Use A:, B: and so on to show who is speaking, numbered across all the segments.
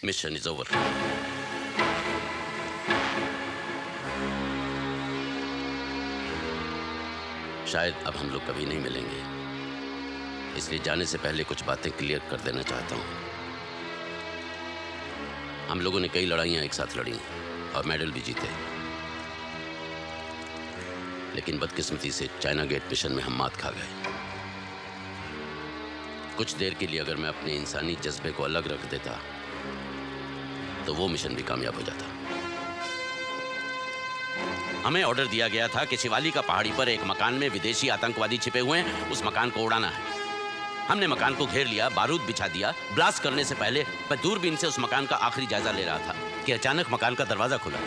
A: Mission is over. शायद अब हम लोग कभी नहीं मिलेंगे, इसलिए जाने से पहले कुछ बातें क्लियर कर देना चाहता हूं। हम लोगों ने कई लड़ाइयां एक साथ लड़ी और मेडल भी जीते, लेकिन बदकिस्मती से चाइना गेट मिशन में हम मात खा गए। कुछ देर के लिए अगर मैं अपने इंसानी जज्बे को अलग रख देता तो वो मिशन भी कामयाब हो जाता। हमें ऑर्डर दिया गया था कि शिवाली का पहाड़ी पर एक मकान में विदेशी आतंकवादी छिपे हुए हैं, उस मकान को उड़ाना है। हमने मकान को घेर लिया, बारूद बिछा दिया। ब्लास्ट करने से पहले मैं दूरबीन से उस मकान का आखिरी जायजा ले रहा था कि अचानक मकान का दरवाजा खुला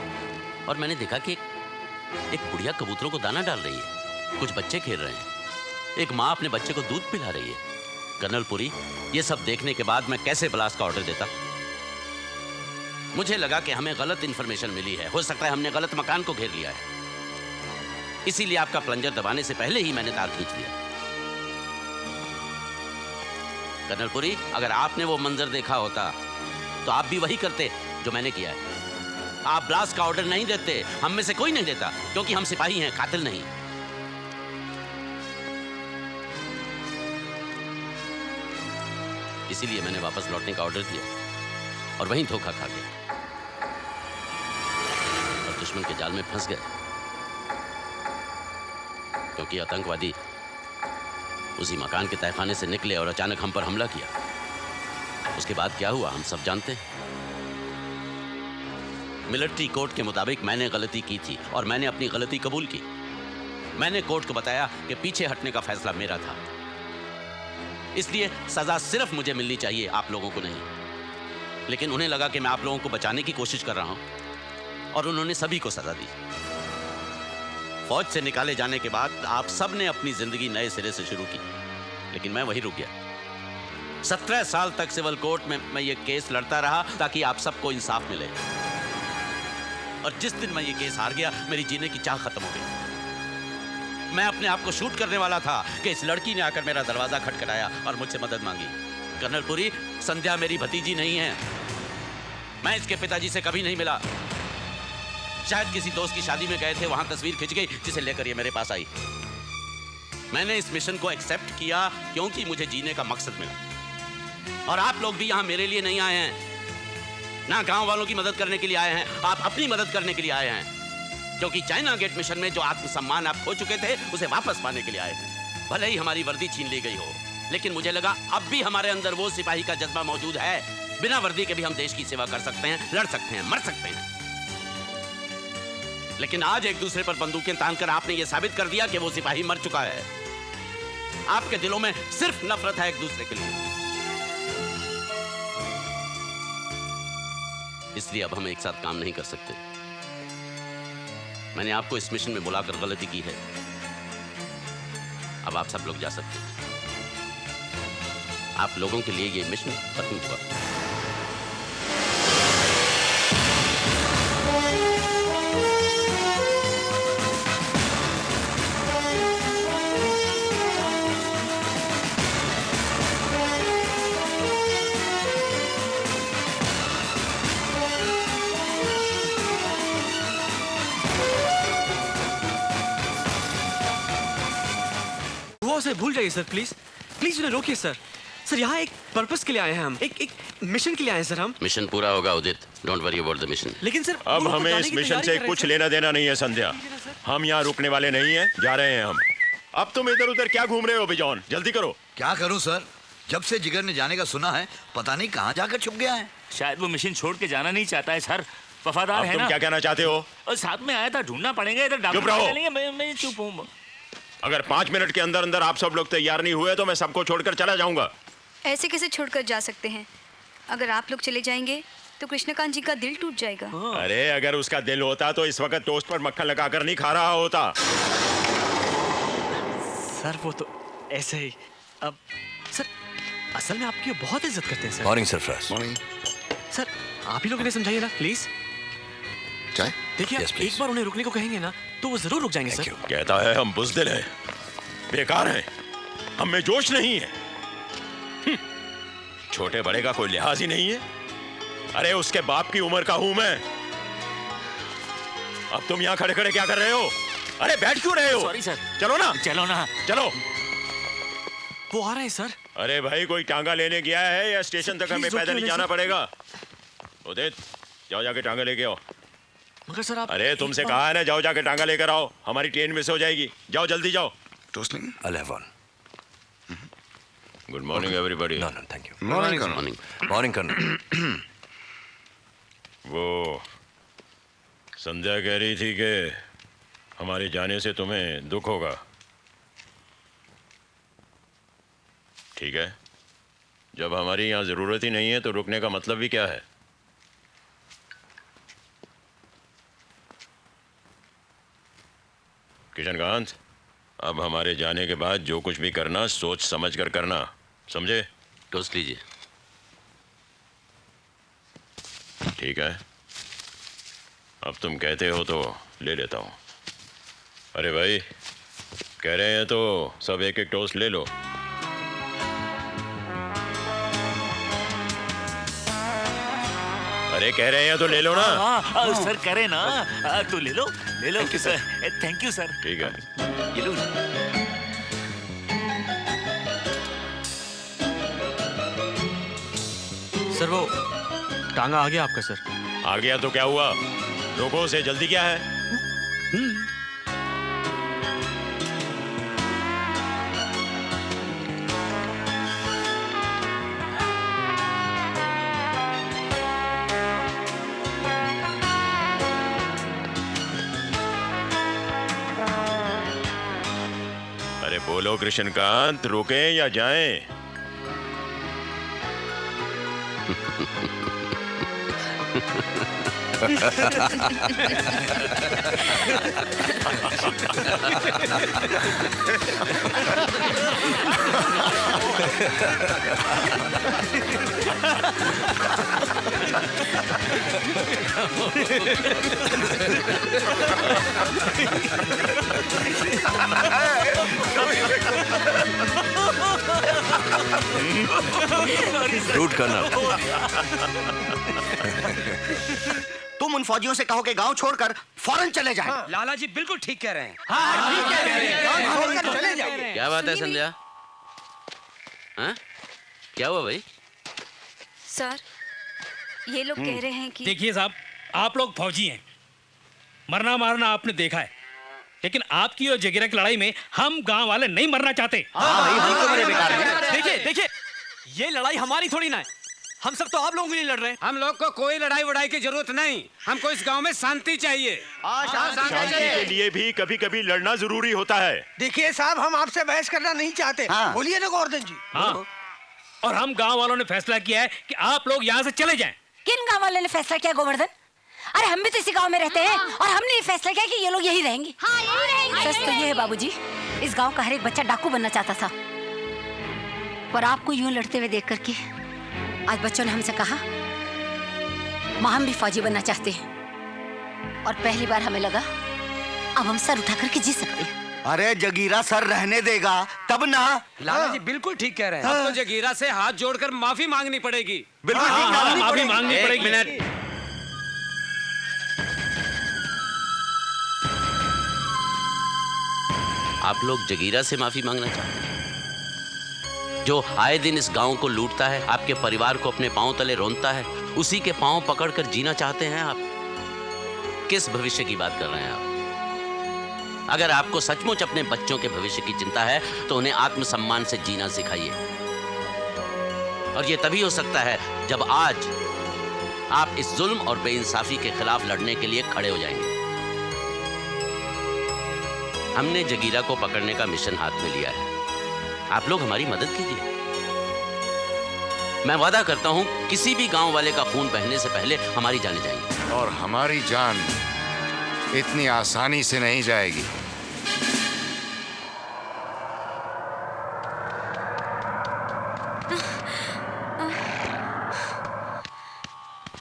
A: और मैंने देखा कि एक बुढ़िया कबूतरों को दाना डाल रही है, कुछ बच्चे खेल रहे हैं, एक माँ अपने बच्चे को दूध पिला रही है। कर्नल पुरी, ये सब देखने के बाद मैं कैसे ब्लास्ट का ऑर्डर देता? मुझे लगा कि हमें गलत इंफॉर्मेशन मिली है, हो सकता है हमने गलत मकान को घेर लिया है, इसीलिए आपका प्लंजर दबाने से पहले ही मैंने तार खींच लिया। कर्नल पुरी, अगर आपने वो मंजर देखा होता तो आप भी वही करते जो मैंने किया है। आप ब्लास्ट का ऑर्डर नहीं देते, हम में से कोई नहीं देता, क्योंकि हम सिपाही हैं, कातिल नहीं। इसीलिए मैंने वापस लौटने का ऑर्डर दिया और वहीं धोखा खा गया और दुश्मन के जाल में फंस गए, क्योंकि आतंकवादी उसी मकान के तहखाने से निकले और अचानक हम पर हमला किया। उसके बाद क्या हुआ हम सब जानते हैं। मिलिट्री कोर्ट के मुताबिक मैंने गलती की थी और मैंने अपनी गलती कबूल की। मैंने कोर्ट को बताया कि पीछे हटने का फैसला मेरा था, इसलिए सजा सिर्फ मुझे मिलनी चाहिए, आप लोगों को नहीं। लेकिन उन्हें लगा कि मैं आप लोगों को बचाने की कोशिश कर रहा हूं और उन्होंने सभी को सजा दी। फौज से निकाले जाने के बाद आप सब ने अपनी जिंदगी नए सिरे से शुरू की, लेकिन मैं वहीं रुक गया। 17 साल तक सिविल कोर्ट में मैं ये केस लड़ता रहा ताकि आप सबको इंसाफ मिले, और जिस दिन मैं ये केस हार गया मेरी जीने की चाह खत्म हो गई। मैं अपने आप को शूट करने वाला था कि इस लड़की ने आकर मेरा दरवाजा खटखटाया और मुझसे मदद मांगी। कर्नल पुरी, संध्या मेरी भतीजी नहीं है, मैं इसके पिताजी से कभी नहीं मिला। शायद किसी दोस्त की शादी में गए थे, वहां तस्वीर खिंच गई जिसे लेकर ये मेरे पास आई। मैंने इस मिशन को एक्सेप्ट किया क्योंकि मुझे जीने का मकसद मिला। और आप लोग भी यहां मेरे लिए नहीं आए हैं, ना गांव वालों की मदद करने के लिए आए हैं, आप अपनी मदद करने के लिए आए हैं, क्योंकि चाइना गेट मिशन में जो आत्मसम्मान आप खो चुके थे उसे वापस पाने के लिए आए हैं। भले ही हमारी वर्दी छीन ली गई हो, लेकिन मुझे लगा अब भी हमारे अंदर वो सिपाही का जज्बा मौजूद है। बिना वर्दी के भी हम देश की सेवा कर सकते हैं, लड़ सकते हैं, मर सकते हैं। लेकिन आज एक दूसरे पर बंदूकें तानकर आपने ये साबित कर दिया कि वो सिपाही मर चुका है। आपके दिलों में सिर्फ नफरत है एक दूसरे के लिए। इसलिए अब हम एक साथ काम नहीं कर सकते। मैंने आपको इस मिशन में बुलाकर गलती की है, अब आप सब लोग जा सकते हैं। आप लोगों के लिए ये मिशन खत्म हुआ।
B: उसे भूल जाइए सर, प्लीज प्लीज उन्हें रोकिए सर। सर यहाँ एक पर्पस के लिए आए हैं हम, एक मिशन के लिए आए हैं सर हम।
A: मिशन पूरा होगा Udit, don't worry about the mission.
B: लेकिन सर
C: अब हमें इस मिशन से कुछ लेना देना नहीं है संध्या, हम यहाँ रुकने वाले नहीं हैं, जा रहे हैं हम। अब तुम इधर उधर क्या घूम रहे हो बिजॉन, जल्दी करो।
D: क्या करूं सर, जब से जिगर ने जाने का सुना है पता नहीं कहाँ जाकर छुप गया है।
E: शायद वो मिशन छोड़ के जाना नहीं चाहता है सर, वफादार है ना।
C: तुम क्या कहना चाहते हो?
E: और साथ में आया था, ढूंढना पड़ेगा इधर।
C: चुप रहो।
E: मैं चुप हूँ।
C: अगर 5 मिनट के अंदर अंदर आप सब लोग तैयार नहीं हुए तो मैं सबको छोड़कर चला जाऊंगा।
F: ऐसे कैसे छोड़कर जा सकते हैं? अगर आप लोग चले जाएंगे तो कृष्णकांत जी का दिल टूट जाएगा।
C: अरे अगर उसका दिल होता तो इस वक्त टोस्ट पर मक्खन लगाकर नहीं खा रहा होता।
B: सर वो तो ऐसे ही। अब सर असल में आपकी बहुत इज्जत करते हैं sir.
D: Morning Sarfaraz.
G: Morning.
B: Sir आप ही लोग इन्हें समझाइए ना प्लीज।
G: चाय?
B: देखिए
G: Yes, please.
B: एक बार उन्हें रुकने को कहेंगे ना तो वो जरूर रुक जाएंगे
G: Thank
B: सर।
G: you.
C: कहता है हम बुज़दिल हैं, बेकार हैं, हम में जोश नहीं है। छोटे बड़े का कोई लिहाज ही नहीं है। अरे उसके बाप की उम्र का हूं मैं। अब तुम यहाँ खड़े खड़े क्या कर रहे हो? अरे बैठ क्यों रहे हो?
E: Sorry sir.
C: चलो ना,
E: चलो ना।
C: चलो।
B: वो आ रहे हैं सर।
C: अरे भाई, कोई टांगा लेने गया है या स्टेशन तक हमें पैदल ही जाना पड़ेगा? उदित, जाओ जाके टांगा लेके आओ।
B: मगर सर आप
C: अरे तुमसे कहा है ना, जाओ जाके टांगा लेकर आओ, हमारी ट्रेन मिस हो जाएगी। जाओ जल्दी जाओ।
D: टोस्ट नहीं?
G: I'll have one.
C: Good morning everybody.
G: No, no, thank you.
D: Morning करो।
A: मॉर्निंग।
G: Morning, Colonel.
C: वो संध्या कह रही थी कि हमारे जाने से तुम्हें दुख होगा। ठीक है, जब हमारी यहाँ जरूरत ही नहीं है तो रुकने का मतलब भी क्या है? किशनकांत, अब हमारे जाने के बाद जो कुछ भी करना सोच समझ कर करना, समझे?
A: टोस्ट लीजिए।
C: ठीक है, अब तुम कहते हो तो ले लेता हूँ। अरे भाई, कह रहे हैं तो सब एक एक टोस्ट ले लो। अरे कह रहे हैं तो ले लो ना।
E: हाँ सर करे ना। तो ले लो सर। Thank you sir.
C: ठीक है।
E: ये लो।
B: सर वो टांगा आ गया आपका सर।
C: आ गया तो क्या हुआ? रोको उसे, जल्दी क्या है? अरे बोलो कृष्णकांत, रुकें या जाएं?
G: Rude, Colonel.
H: तुम उन फौजियों से कहो कि गांव छोड़कर फौरन चले जाएं।
I: लाला जी बिल्कुल ठीक कह रहे हैं।
H: गांव छोड़कर चले जाएं।
A: क्या बात है
F: सुनिए
A: संध्या? हाँ? क्या हुआ भाई?
F: सर, ये लोग कह रहे हैं कि
I: देखिए साहब, आप लोग फौजी हैं, मरना मारना आपने देखा है, लेकिन आपकी और जगीरा की लड़ाई में हम गांव वाले नहीं मरना चाहते।
B: देखिए देखिए, ये लड़ाई हमारी थोड़ी ना है। हम सब तो आप लोगों के लिए लड़ रहे हैं।
I: हम लोग को कोई लड़ाई वड़ाई की जरूरत नहीं, हमको इस गांव में शांति चाहिए।
C: शांति के लिए भी कभी कभी लड़ना जरूरी होता है।
H: देखिए साहब, हम आपसे बहस करना नहीं चाहते। बोलिए ना गोवर्धन जी।
I: हाँ, और हम गांव वालों ने फैसला किया है कि आप लोग यहाँ से चले जाएं।
J: किन गांव वाले ने फैसला किया गोवर्धन? अरे हम भी तो इसी गांव में रहते हैं और हमने ये फैसला किया कि ये लोग यही रहेंगे। सच तो ये है बाबूजी, इस गांव का हर एक बच्चा डाकू बनना चाहता था, पर आपको यूं लड़ते हुए देख करके आज बच्चों ने हमसे कहा माँ हम भी फौजी बनना चाहते हैं, और पहली बार हमें लगा अब हम सर उठा करके जी सकते हैं।
H: अरे जगीरा सर रहने देगा तब ना।
I: लाला जी बिल्कुल ठीक कह रहे हैं। अब तो जगीरा से हाथ जोड़कर माफी मांगनी पड़ेगी।
H: बिल्कुल
I: माफी मांगनी
A: एक
I: पड़ेगी।
A: मिनट। आप लोग जगीरा से माफी मांगना चाहते हैं, जो आए दिन इस गांव को लूटता है, आपके परिवार को अपने पांव तले रोनता है, उसी के पांव पकड़कर जीना चाहते हैं आप? किस भविष्य की बात कर रहे हैं आप? अगर आपको सचमुच अपने बच्चों के भविष्य की चिंता है तो उन्हें आत्मसम्मान से जीना सिखाइए, और यह तभी हो सकता है जब आज आप इस जुल्म और बेइंसाफी के खिलाफ लड़ने के लिए खड़े हो जाएंगे। हमने जगीरा को पकड़ने का मिशन हाथ में लिया है, आप लोग हमारी मदद कीजिए। मैं वादा करता हूं किसी भी गांव वाले का खून बहने से पहले हमारी जानें जाएंगी।
K: और हमारी जान इतनी आसानी से नहीं जाएगी।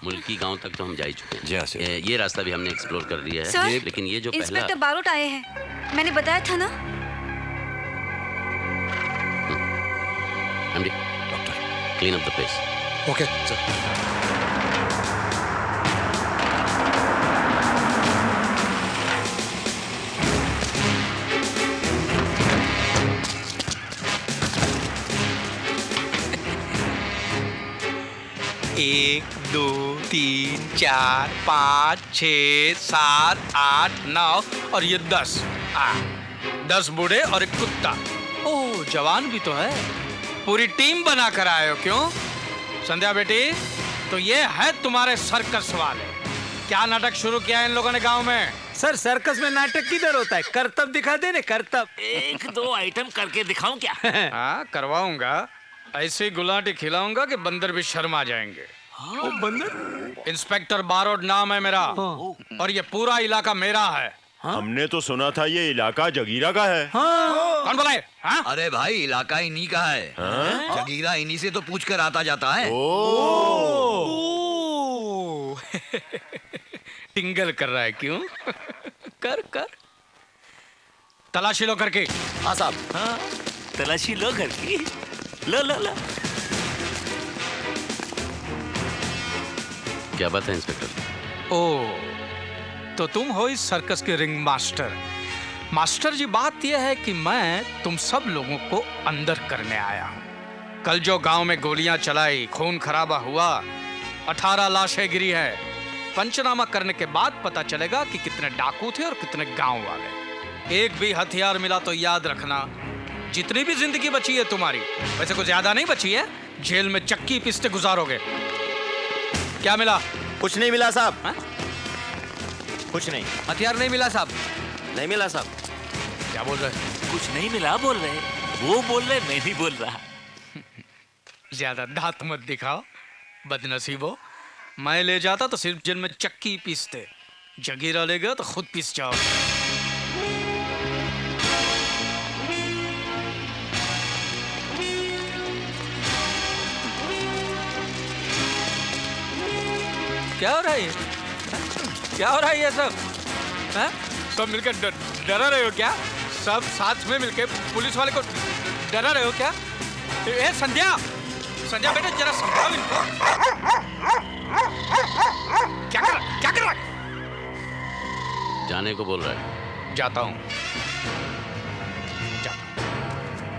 A: मुल्की गांव तक तो हम जा ही चुके हैं।
G: जी हाँ, सर।
A: ये रास्ता भी हमने एक्सप्लोर कर लिया है।
F: सर,
A: लेकिन ये जो पहला
F: इंस्पेक्टर बारोट आए हैं, मैंने बताया था ना।
A: MD,
G: doctor.
A: Clean up the place.
H: Okay sir.
I: 1 2 3 4 5 6 7 8 9 और ये 10। 10 बूढ़े और एक कुत्ता। ओह, जवान भी तो है। पूरी टीम बना कर आए हो क्यों? संध्या बेटी, तो ये है तुम्हारे सर्कस वाले। क्या नाटक शुरू किया है इन लोगों ने गांव में?
B: सर सर्कस में नाटक किधर होता है? करतब दिखा दे ने, करतब।
E: 1-2 आइटम करके दिखाऊं क्या?
I: हाँ, करवाऊंगा। ऐसे गुलाटी खिलाऊंगा कि बंदर भी शर्मा जाएंगे।
B: ओ बंदर?
I: इंस्पेक्टर बारोड नाम है मेरा, और ये पूरा इलाका मेरा है।
C: हमने तो सुना था ये इलाका जगीरा का है।
I: कौन बोला है? हाँ?
D: अरे भाई, इलाका इन्हीं का है। जगीरा इन्हीं से तो पूछ कर आता जाता है।
I: टिंगल कर रहा है क्यों? कर कर तलाशी लो करके।
E: हाँ साहब। हाँ, तलाशी लो करके। लो लो लो।
A: क्या बात है इंस्पेक्टर?
I: ओ, तो तुम हो इस सर्कस के रिंग मास्टर। मास्टर जी, बात यह है कि मैं तुम सब लोगों को अंदर करने आया हूं। कल जो गांव में गोलियां चलाई, खून खराबा हुआ, 18 लाशें गिरी है। पंचनामा करने के बाद पता चलेगा कि कितने डाकू थे और कितने गांव वाले। एक भी हथियार मिला तो याद रखना, जितनी भी जिंदगी बची है तुम्हारी, वैसे कुछ ज्यादा नहीं बची है, जेल में चक्की पीसते गुजारोगे। क्या मिला?
H: कुछ नहीं मिला साहब।
I: हा?
H: कुछ नहीं।
B: हथियार नहीं मिला साहब।
H: नहीं मिला साहब।
I: क्या बोल रहे?
E: कुछ नहीं मिला बोल रहे। वो बोल रहे, मैं नहीं बोल रहा।
I: ज्यादा दांत मत दिखाओ, बदनसीबो। मैं ले जाता तो सिर्फ जेल में चक्की पीसते, जगीरा ले गया तो खुद पीस जाओ। क्या हो रहा है ये? क्या हो रहा है ये सब? हैं? सब मिलकर डरा रहे हो क्या? सब साथ में मिलकर पुलिस वाले को डरा रहे हो क्या? ए संध्या, संध्या बेटा जरा संभाल इनको। क्या कर रहा है?
A: जाने को बोल रहा है।
I: जाता हूँ।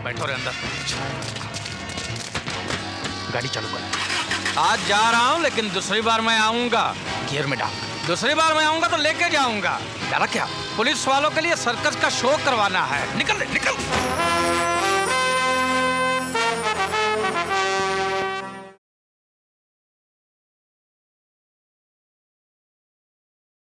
I: बैठो रे अंदर। गाड़ी चालू कर। आज जा रहा हूँ, लेकिन दूसरी बार मैं आऊंगा गियर में डाल। दूसरी बार मैं आऊंगा तो लेके जाऊंगा। क्या पुलिस वालों के लिए सर्कस का शो करवाना है। निकल निकल।